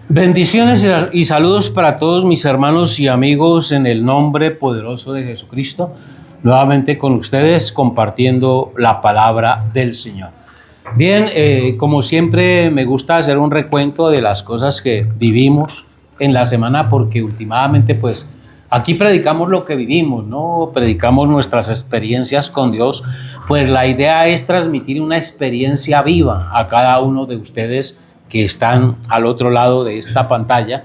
Bendiciones y saludos para todos mis hermanos y amigos en el nombre poderoso de Jesucristo. Nuevamente con ustedes compartiendo la palabra del Señor. Bien, como siempre me gusta hacer un recuento de las cosas que vivimos en la semana porque últimamente pues aquí predicamos lo que vivimos, ¿no? Predicamos nuestras experiencias con Dios. Pues la idea es transmitir una experiencia viva a cada uno de ustedes que están al otro lado de esta pantalla,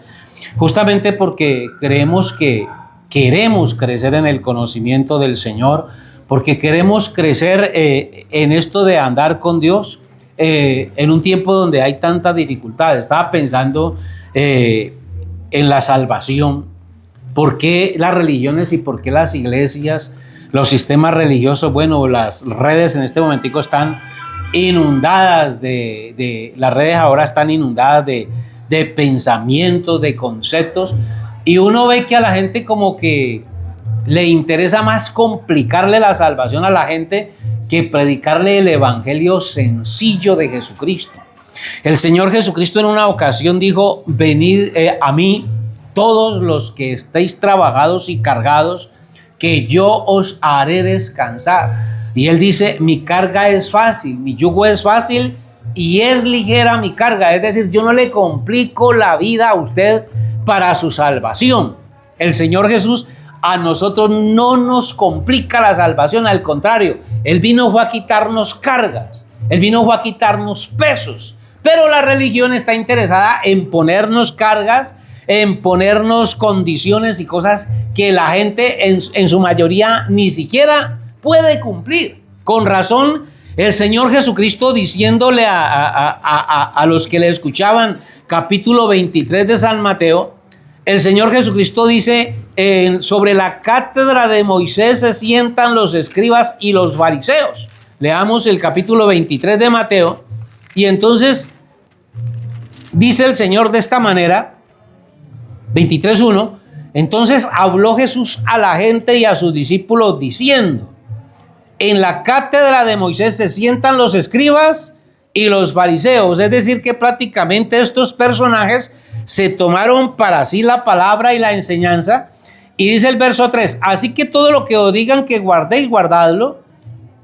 justamente porque creemos que queremos crecer en el conocimiento del Señor, porque queremos crecer en esto de andar con Dios en un tiempo donde hay tanta dificultad. Estaba pensando en la salvación, por qué las religiones y por qué las iglesias, los sistemas religiosos, bueno, las redes en este momentico están inundadas las redes ahora están inundadas de pensamientos, de conceptos, y uno ve que a la gente como que le interesa más complicarle la salvación a la gente que predicarle el evangelio sencillo de Jesucristo. El Señor Jesucristo en una ocasión dijo: venid a mí todos los que estéis trabajados y cargados, que yo os haré descansar. Y Él dice: mi carga es fácil, mi yugo es fácil y es ligera mi carga. Es decir, yo no le complico la vida a usted para su salvación. El Señor Jesús a nosotros no nos complica la salvación, al contrario, Él vino a quitarnos cargas, Él vino a quitarnos pesos. Pero la religión está interesada en ponernos cargas, en ponernos condiciones y cosas que la gente en su mayoría ni siquiera puede cumplir. Con razón, el Señor Jesucristo diciéndole a los que le escuchaban, capítulo 23 de San Mateo, el Señor Jesucristo dice: sobre la cátedra de Moisés se sientan los escribas y los fariseos. Leamos el capítulo 23 de Mateo, y entonces dice el Señor de esta manera, 23:1, entonces habló Jesús a la gente y a sus discípulos diciendo: en la cátedra de Moisés se sientan los escribas y los fariseos. Es decir, que prácticamente estos personajes se tomaron para sí la palabra y la enseñanza. Y dice el verso 3, así que todo lo que os digan que guardéis, guardadlo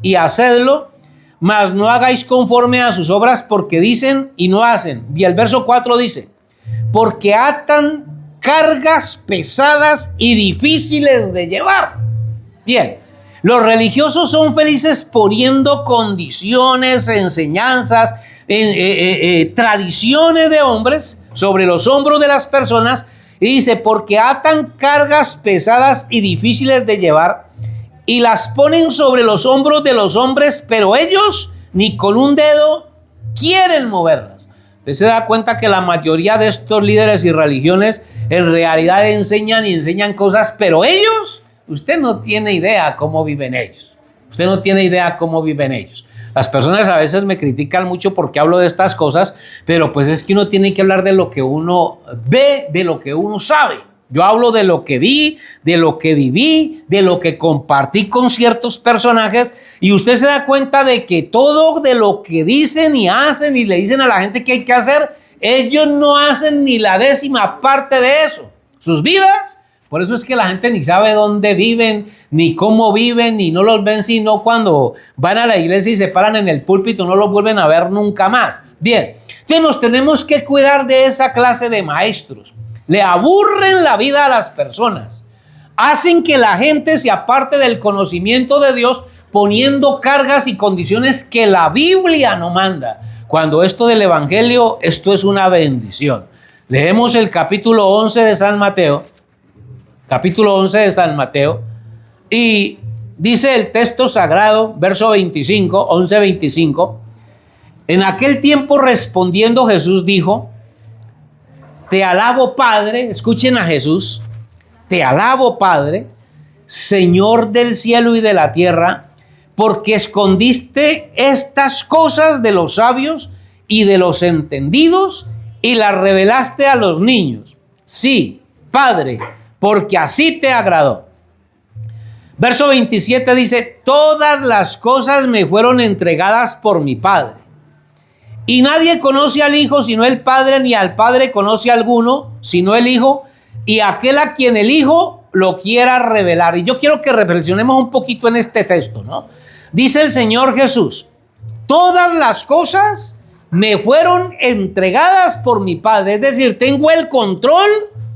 y hacedlo, mas no hagáis conforme a sus obras, porque dicen y no hacen. Y el verso 4 dice, porque atan cargas pesadas y difíciles de llevar. Bien. Los religiosos son felices poniendo condiciones, enseñanzas, tradiciones de hombres sobre los hombros de las personas, y dice, porque atan cargas pesadas y difíciles de llevar y las ponen sobre los hombros de los hombres, pero ellos ni con un dedo quieren moverlas. Usted se da cuenta que la mayoría de estos líderes y religiones en realidad enseñan cosas, pero ellos... usted no tiene idea cómo viven ellos. Usted no tiene idea cómo viven ellos. Las personas a veces me critican mucho porque hablo de estas cosas, pero pues es que uno tiene que hablar de lo que uno ve, de lo que uno sabe. Yo hablo de lo que vi, de lo que viví, de lo que compartí con ciertos personajes, y usted se da cuenta de que todo de lo que dicen y hacen y le dicen a la gente que hay que hacer, ellos no hacen ni la 10ª parte de eso. Sus vidas... por eso es que la gente ni sabe dónde viven, ni cómo viven, ni no los ven sino cuando van a la iglesia y se paran en el púlpito, no los vuelven a ver nunca más. Bien, entonces nos tenemos que cuidar de esa clase de maestros. Le aburren la vida a las personas. Hacen que la gente se aparte del conocimiento de Dios poniendo cargas y condiciones que la Biblia no manda. Cuando esto del evangelio, esto es una bendición. Leemos el capítulo 11 de San Mateo. Capítulo 11 de San Mateo, y dice el texto sagrado, verso 25, 11:25, en aquel tiempo respondiendo Jesús dijo, te alabo Padre, escuchen a Jesús, te alabo Padre, Señor del cielo y de la tierra, porque escondiste estas cosas de los sabios y de los entendidos y las revelaste a los niños. Sí, Padre, porque así te agradó. Verso 27 dice, todas las cosas me fueron entregadas por mi Padre. Y nadie conoce al Hijo sino el Padre, ni al Padre conoce a alguno sino el Hijo, y aquel a quien el Hijo lo quiera revelar. Y yo quiero que reflexionemos un poquito en este texto, ¿no? Dice el Señor Jesús: todas las cosas me fueron entregadas por mi Padre. Es decir, tengo el control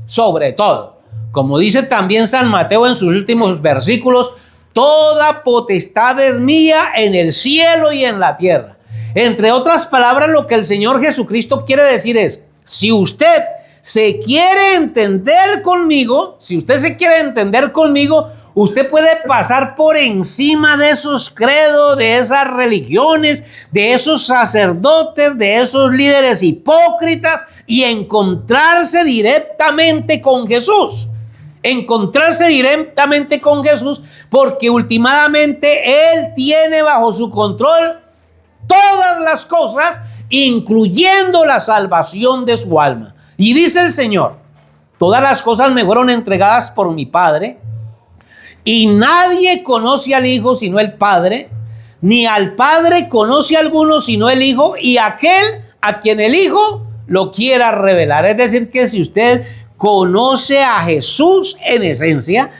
sobre todo. Como dice también San Mateo en sus últimos versículos, toda potestad es mía en el cielo y en la tierra. Entre otras palabras, lo que el Señor Jesucristo quiere decir es: si usted se quiere entender conmigo, usted puede pasar por encima de esos credos, de esas religiones, de esos sacerdotes, de esos líderes hipócritas, y encontrarse directamente con Jesús. Porque últimamente Él tiene bajo su control todas las cosas, incluyendo la salvación de su alma. Y dice el Señor: todas las cosas me fueron entregadas por mi Padre, y nadie conoce al Hijo sino el Padre, ni al Padre conoce a alguno sino el Hijo, y aquel a quien el Hijo lo quiera revelar. Es decir, que si usted conoce a Jesús en esencia,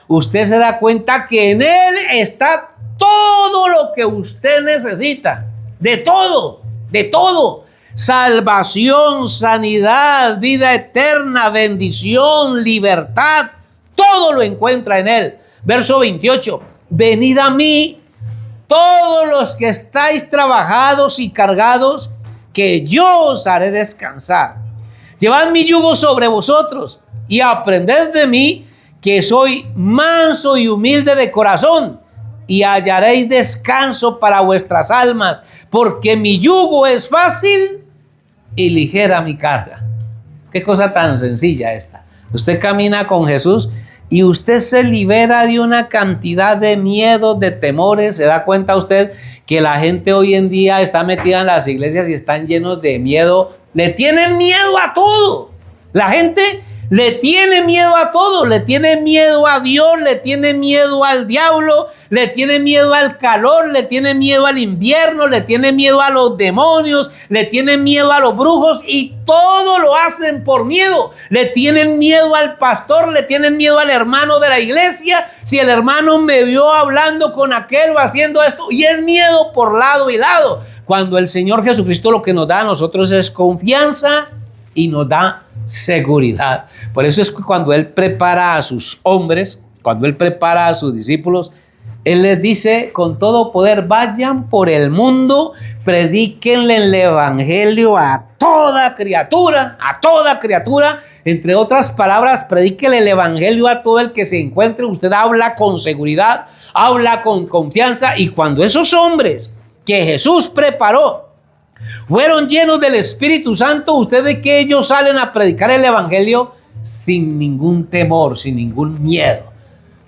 usted se da cuenta que en Él está todo lo que usted necesita. De todo. Salvación, sanidad, vida eterna, bendición, libertad, todo lo encuentra en Él. Verso 28: venid a mí todos los que estáis trabajados y cargados, que yo os haré descansar. Llevad mi yugo sobre vosotros y aprended de mí, que soy manso y humilde de corazón, y hallaréis descanso para vuestras almas, porque mi yugo es fácil y ligera mi carga. Qué cosa tan sencilla esta. Usted camina con Jesús y usted se libera de una cantidad de miedos, de temores. Se da cuenta usted que la gente hoy en día está metida en las iglesias y están llenos de miedo. Le tienen miedo a todo. La gente le tiene miedo a todo. Le tiene miedo a Dios, le tiene miedo al diablo, le tiene miedo al calor, le tiene miedo al invierno, le tiene miedo a los demonios, le tienen miedo a los brujos, y todo lo hacen por miedo. Le tienen miedo al pastor, le tienen miedo al hermano de la iglesia. Si el hermano me vio hablando con aquel o haciendo esto, y es miedo por lado y lado. Cuando el Señor Jesucristo lo que nos da a nosotros es confianza y nos da seguridad. Por eso es que cuando Él prepara a sus hombres, cuando Él prepara a sus discípulos, Él les dice con todo poder: vayan por el mundo, predíquenle el evangelio a toda criatura, Entre otras palabras, predíquenle el evangelio a todo el que se encuentre. Usted habla con seguridad, habla con confianza, y cuando esos hombres que Jesús preparó fueron llenos del Espíritu Santo, ustedes que ellos salen a predicar el evangelio sin ningún temor, sin ningún miedo.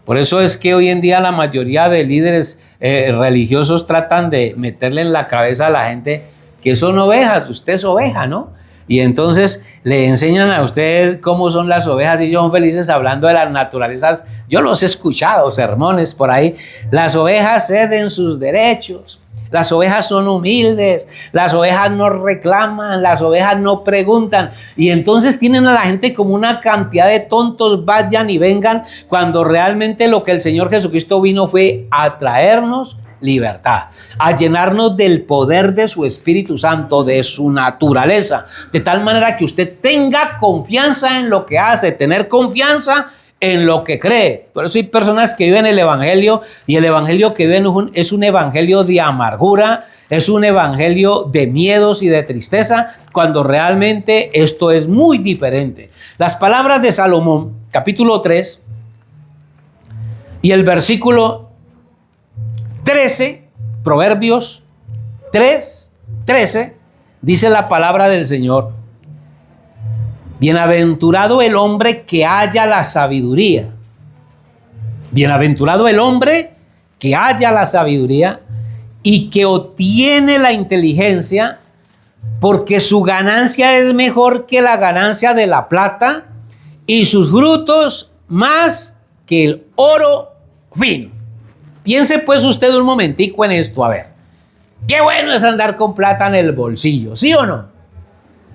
Por eso es que hoy en día la mayoría de líderes religiosos tratan de meterle en la cabeza a la gente que son ovejas. Usted es oveja, ¿no? Y entonces le enseñan a usted cómo son las ovejas, y ellos son felices hablando de las naturalezas. Yo los he escuchado, sermones por ahí. Las ovejas ceden sus derechos. Las ovejas son humildes, las ovejas no reclaman, las ovejas no preguntan, y entonces tienen a la gente como una cantidad de tontos, vayan y vengan, cuando realmente lo que el Señor Jesucristo vino fue a traernos libertad, a llenarnos del poder de su Espíritu Santo, de su naturaleza, de tal manera que usted tenga confianza en lo que hace, tener confianza en lo que cree. Por eso hay personas que viven el evangelio, y el evangelio que viven es un evangelio de amargura, es un evangelio de miedos y de tristeza, cuando realmente esto es muy diferente. Las palabras de Salomón, capítulo 3 y el versículo 13, Proverbios 3:13, dice la palabra del Señor: bienaventurado el hombre que halla la sabiduría. Bienaventurado el hombre que halla la sabiduría y que obtiene la inteligencia, porque su ganancia es mejor que la ganancia de la plata, y sus frutos más que el oro fino. Piense pues usted un momentico en esto, a ver. Qué bueno es andar con plata en el bolsillo, ¿sí o no?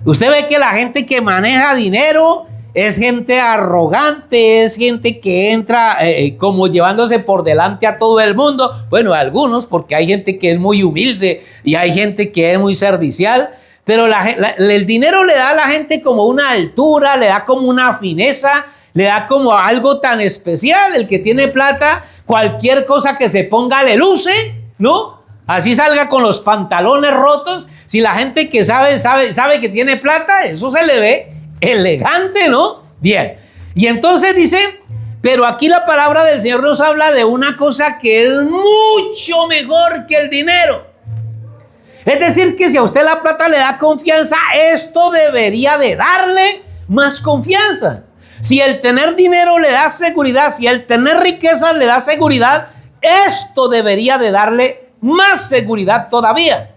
Usted ve que la gente que maneja dinero es gente arrogante, es gente que entra como llevándose por delante a todo el mundo. Bueno, algunos, porque hay gente que es muy humilde y hay gente que es muy servicial. Pero el dinero le da a la gente como una altura, le da como una fineza, le da como algo tan especial. El que tiene plata, cualquier cosa que se ponga le luce, ¿no? Así salga con los pantalones rotos. Si la gente que sabe que tiene plata, eso se le ve elegante, ¿no? Bien. Y entonces dice, pero aquí la palabra del Señor nos habla de una cosa que es mucho mejor que el dinero. Es decir, que si a usted la plata le da confianza, esto debería de darle más confianza. Si el tener dinero le da seguridad, si el tener riqueza le da seguridad, esto debería de darle más seguridad todavía.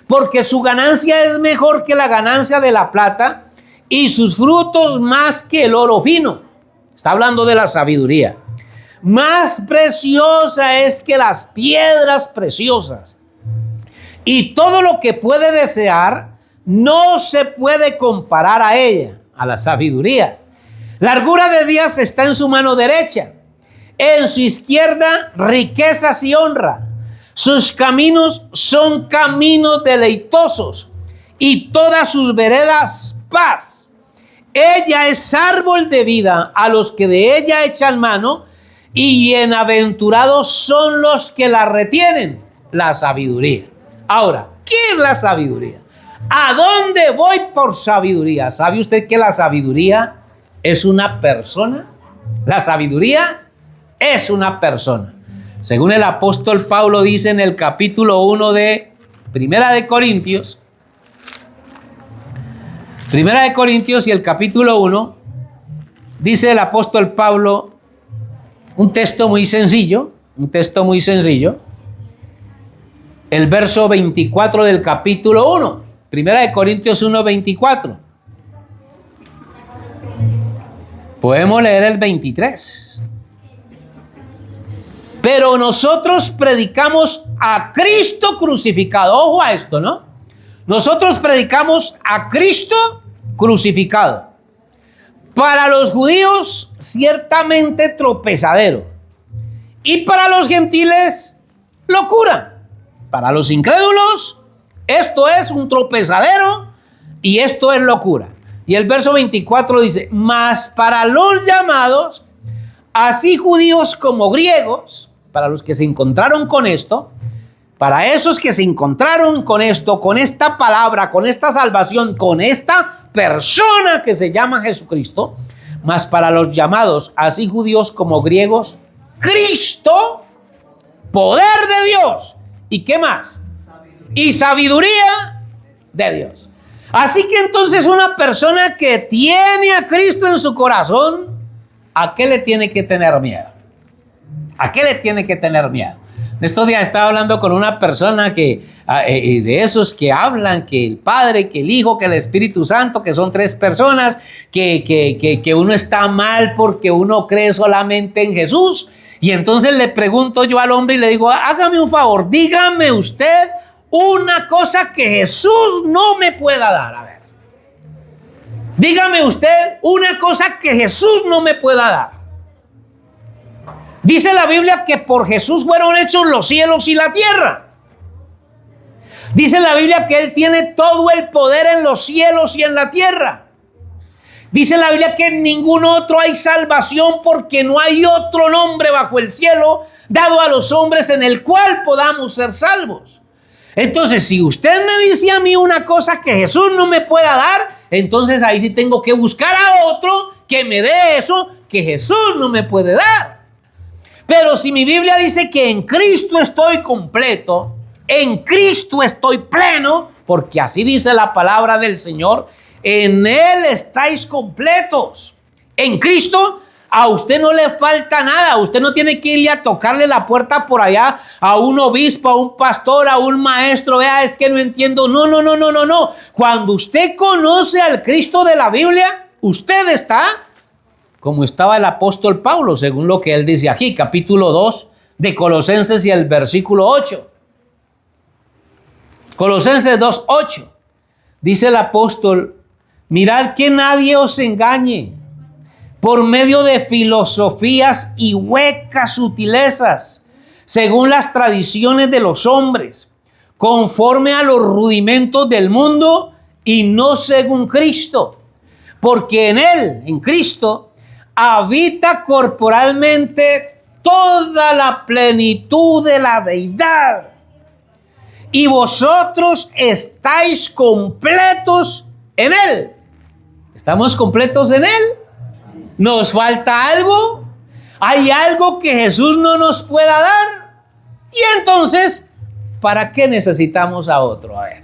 Porque su ganancia es mejor que la ganancia de la plata y sus frutos más que el oro fino. Está hablando de la sabiduría. Más preciosa es que las piedras preciosas. Y todo lo que puede desear no se puede comparar a ella, a la sabiduría. Largura de días está en su mano derecha. En su izquierda, riquezas y honra. Sus caminos son caminos deleitosos y todas sus veredas paz. Ella es árbol de vida a los que de ella echan mano y bienaventurados son los que la retienen, la sabiduría. Ahora, ¿qué es la sabiduría? ¿A dónde voy por sabiduría? ¿Sabe usted que la sabiduría es una persona? La sabiduría es una persona. Según el apóstol Pablo dice en el capítulo 1 de Primera de Corintios y el capítulo 1, dice el apóstol Pablo un texto muy sencillo, el verso 24 del capítulo 1, Primera de Corintios 1, 24. Podemos leer el 23. Pero nosotros predicamos a Cristo crucificado. Ojo a esto, ¿no? Nosotros predicamos a Cristo crucificado. Para los judíos, ciertamente tropezadero. Y para los gentiles, locura. Para los incrédulos, esto es un tropezadero y esto es locura. Y el verso 24 dice, mas para los llamados, así judíos como griegos, para los que se encontraron con esto, para esos que se encontraron con esto, con esta palabra, con esta salvación, con esta persona que se llama Jesucristo, mas para los llamados, así judíos como griegos, Cristo, poder de Dios. ¿Y qué más? Y sabiduría de Dios. Así que entonces una persona que tiene a Cristo en su corazón, ¿a qué le tiene que tener miedo? ¿A qué le tiene que tener miedo? En estos días estaba hablando con una persona que de esos que hablan que el Padre, que el Hijo, que el Espíritu Santo, que son tres personas, que uno está mal porque uno cree solamente en Jesús. Y entonces le pregunto yo al hombre y le digo, hágame un favor, dígame usted una cosa que Jesús no me pueda dar. A ver, dígame usted una cosa que Jesús no me pueda dar. Dice la Biblia que por Jesús fueron hechos los cielos y la tierra. Dice la Biblia que Él tiene todo el poder en los cielos y en la tierra. Dice la Biblia que en ningún otro hay salvación porque no hay otro nombre bajo el cielo dado a los hombres en el cual podamos ser salvos. Entonces, si usted me dice a mí una cosa que Jesús no me pueda dar, entonces ahí sí tengo que buscar a otro que me dé eso que Jesús no me puede dar. Pero si mi Biblia dice que en Cristo estoy completo, en Cristo estoy pleno, porque así dice la palabra del Señor, en Él estáis completos. En Cristo a usted no le falta nada. Usted no tiene que irle a tocarle la puerta por allá a un obispo, a un pastor, a un maestro. Vea, es que no entiendo. No. Cuando usted conoce al Cristo de la Biblia, usted está como estaba el apóstol Pablo, según lo que él dice aquí, capítulo 2 de Colosenses y el versículo 8. Colosenses 2:8. Dice el apóstol: mirad que nadie os engañe por medio de filosofías y huecas sutilezas, según las tradiciones de los hombres, conforme a los rudimentos del mundo y no según Cristo. Porque en Él, en Cristo, habita corporalmente toda la plenitud de la deidad. Y vosotros estáis completos en Él. ¿Estamos completos en Él? ¿Nos falta algo? ¿Hay algo que Jesús no nos pueda dar? Y entonces, ¿para qué necesitamos a otro? A ver,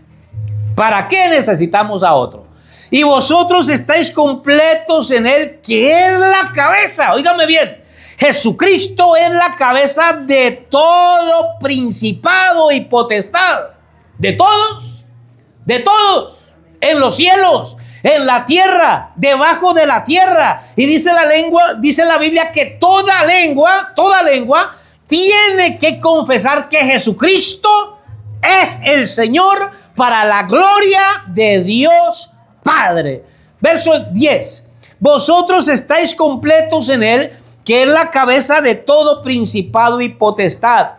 ¿para qué necesitamos a otro? Y vosotros estáis completos en Él, que es la cabeza. Óigame bien. Jesucristo es la cabeza de todo principado y potestad. De todos, en los cielos, en la tierra, debajo de la tierra. Y dice la Biblia que toda lengua tiene que confesar que Jesucristo es el Señor para la gloria de Dios Padre. Verso 10. Vosotros estáis completos en Él, que es la cabeza de todo principado y potestad.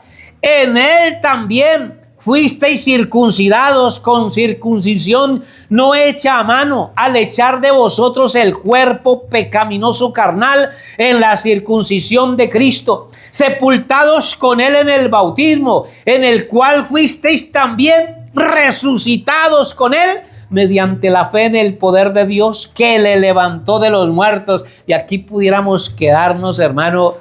En Él también fuisteis circuncidados con circuncisión no hecha a mano, al echar de vosotros el cuerpo pecaminoso carnal en la circuncisión de Cristo, sepultados con Él en el bautismo, en el cual fuisteis también resucitados con Él, mediante la fe en el poder de Dios que le levantó de los muertos. Y aquí pudiéramos quedarnos, hermano,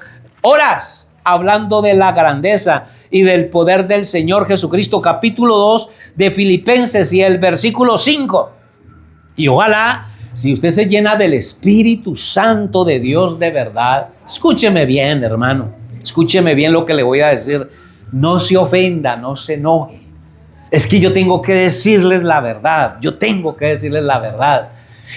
horas hablando de la grandeza y del poder del Señor Jesucristo. Capítulo 2 de Filipenses y el versículo 5. Y ojalá, si usted se llena del Espíritu Santo de Dios de verdad, escúcheme bien, hermano, escúcheme bien lo que le voy a decir. No se ofenda, no se enoje. Es que yo tengo que decirles la verdad. Yo tengo que decirles la verdad.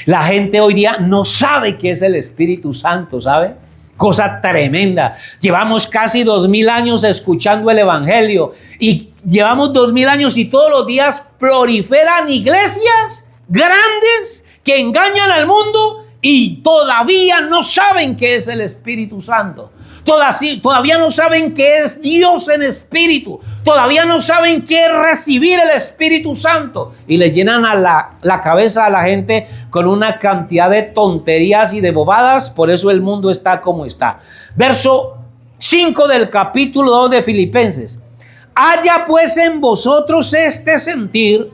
La gente hoy día no sabe qué es el Espíritu Santo, ¿sabe? Cosa tremenda. Llevamos casi 2000 años escuchando el Evangelio. Y llevamos 2000 años y todos los días proliferan iglesias grandes que engañan al mundo y todavía no saben qué es el Espíritu Santo. Todavía no saben qué es Dios en espíritu. Todavía no saben qué es recibir el Espíritu Santo. Y le llenan a la cabeza a la gente con una cantidad de tonterías y de bobadas. Por eso el mundo está como está. Verso 5 del capítulo 2 de Filipenses. Haya pues en vosotros este sentir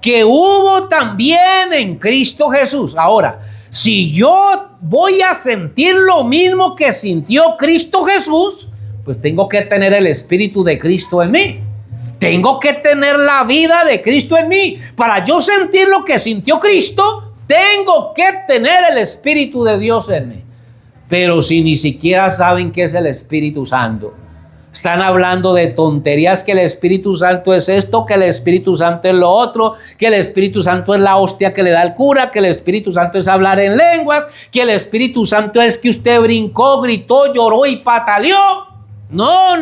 que hubo también en Cristo Jesús. Ahora, si yo voy a sentir lo mismo que sintió Cristo Jesús, pues tengo que tener el Espíritu de Cristo en mí. Tengo que tener la vida de Cristo en mí. Para yo sentir lo que sintió Cristo, tengo que tener el Espíritu de Dios en mí. Pero si ni siquiera saben qué es el Espíritu Santo, están hablando de tonterías, que el Espíritu Santo es esto, que el Espíritu Santo es lo otro, que el Espíritu Santo es la hostia que le da el cura, que el Espíritu Santo es hablar en lenguas, que el Espíritu Santo es que usted brincó, gritó, lloró y pataleó. No.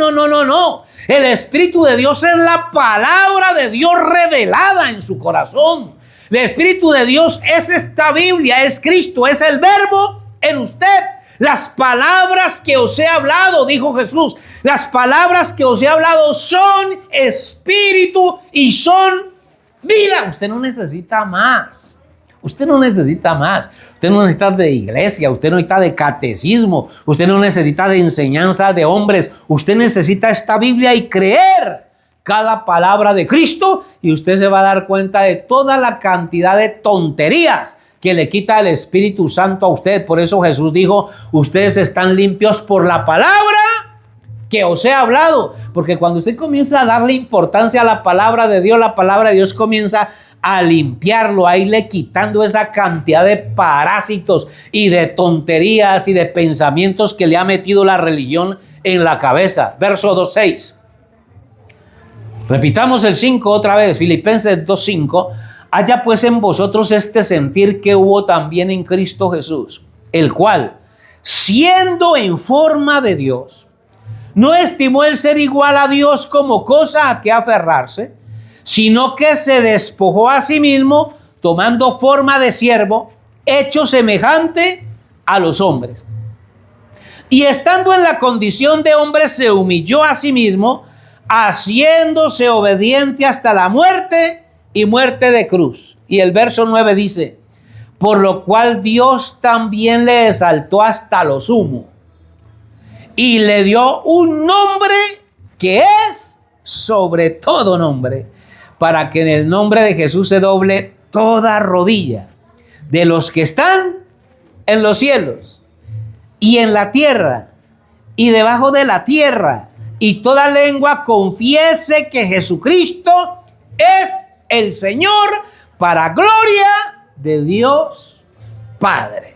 El Espíritu de Dios es la palabra de Dios revelada en su corazón. El Espíritu de Dios es esta Biblia, es Cristo, es el Verbo en usted. Las palabras que os he hablado, dijo Jesús, las palabras que os he hablado son espíritu y son vida. Usted no necesita más. Usted no necesita más. Usted no necesita de iglesia. Usted no necesita de catecismo. Usted no necesita de enseñanza de hombres. Usted necesita esta Biblia y creer cada palabra de Cristo. Y usted se va a dar cuenta de toda la cantidad de tonterías que le quita el Espíritu Santo a usted. Por eso Jesús dijo, ustedes están limpios por la palabra que os he hablado. Porque cuando usted comienza a darle importancia a la palabra de Dios comienza a limpiarlo, a irle quitando esa cantidad de parásitos y de tonterías y de pensamientos que le ha metido la religión en la cabeza. Verso 2:6. Repitamos el 5 otra vez. Filipenses 2:5. Haya pues en vosotros este sentir que hubo también en Cristo Jesús, el cual, siendo en forma de Dios, no estimó el ser igual a Dios como cosa a que aferrarse, sino que se despojó a sí mismo, tomando forma de siervo, hecho semejante a los hombres. Y estando en la condición de hombre, se humilló a sí mismo, haciéndose obediente hasta la muerte y muerte de cruz. Y el verso 9 dice: por lo cual Dios también le exaltó hasta lo sumo y le dio un nombre que es sobre todo nombre, para que en el nombre de Jesús se doble toda rodilla de los que están en los cielos y en la tierra y debajo de la tierra, y toda lengua confiese que Jesucristo es el Señor, para gloria de Dios Padre.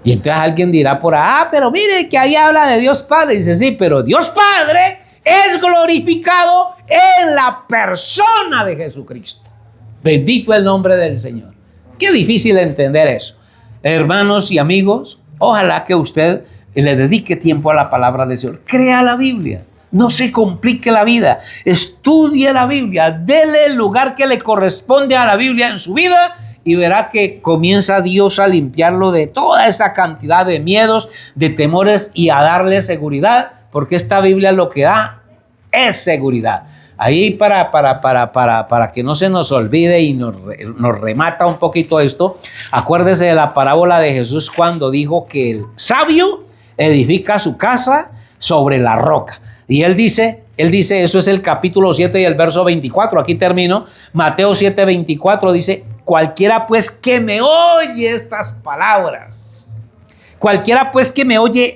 Y entonces alguien dirá por ahí: pero mire que ahí habla de Dios Padre. Dice: sí, pero Dios Padre es glorificado en la persona de Jesucristo. Bendito el nombre del Señor. Qué difícil entender eso. Hermanos y amigos, ojalá que usted le dedique tiempo a la palabra del Señor. Crea la Biblia. No se complique la vida. Estudie la Biblia. Dele el lugar que le corresponde a la Biblia en su vida, y verá que comienza Dios a limpiarlo de toda esa cantidad de miedos, de temores, y a darle seguridad, porque esta Biblia lo que da es seguridad. Ahí para que no se nos olvide y nos remata un poquito esto, acuérdese de la parábola de Jesús cuando dijo que el sabio edifica su casa sobre la roca. Y él dice, eso es el capítulo 7 y el verso 24, aquí termino, Mateo 7, 24 dice: cualquiera pues que me oye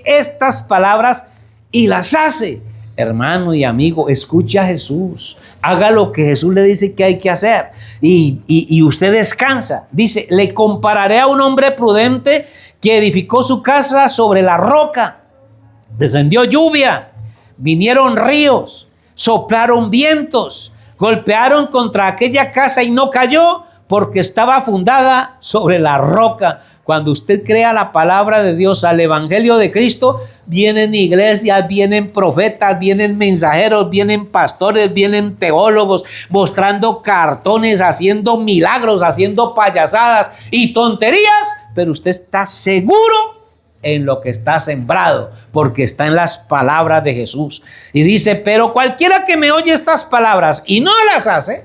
estas palabras, y las hace. Hermano y amigo, escuche a Jesús, haga lo que Jesús le dice que hay que hacer, y usted descansa. Dice: le compararé a un hombre prudente que edificó su casa sobre la roca. Descendió lluvia, vinieron ríos, soplaron vientos, golpearon contra aquella casa y no cayó, porque estaba fundada sobre la roca. Cuando usted crea la palabra de Dios, al evangelio de Cristo, vienen iglesias, vienen profetas, vienen mensajeros, vienen pastores, vienen teólogos, mostrando cartones, haciendo milagros, haciendo payasadas y tonterías, pero usted está seguro en lo que está sembrado, porque está en las palabras de Jesús. Y dice: pero cualquiera que me oye estas palabras y no las hace,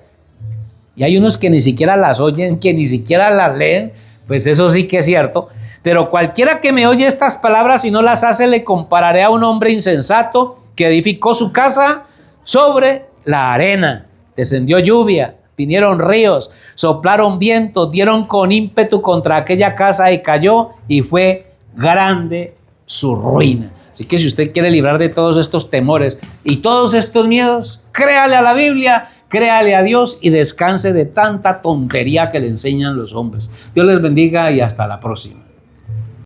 y hay unos que ni siquiera las oyen, que ni siquiera las leen, pues eso sí que es cierto, pero cualquiera que me oye estas palabras y no las hace, le compararé a un hombre insensato que edificó su casa sobre la arena. Descendió lluvia, vinieron ríos, soplaron vientos, dieron con ímpetu contra aquella casa y cayó, y fue grande su ruina. Así que si usted quiere librar de todos estos temores y todos estos miedos, créale a la Biblia, créale a Dios y descanse de tanta tontería que le enseñan los hombres. Dios les bendiga y hasta la próxima.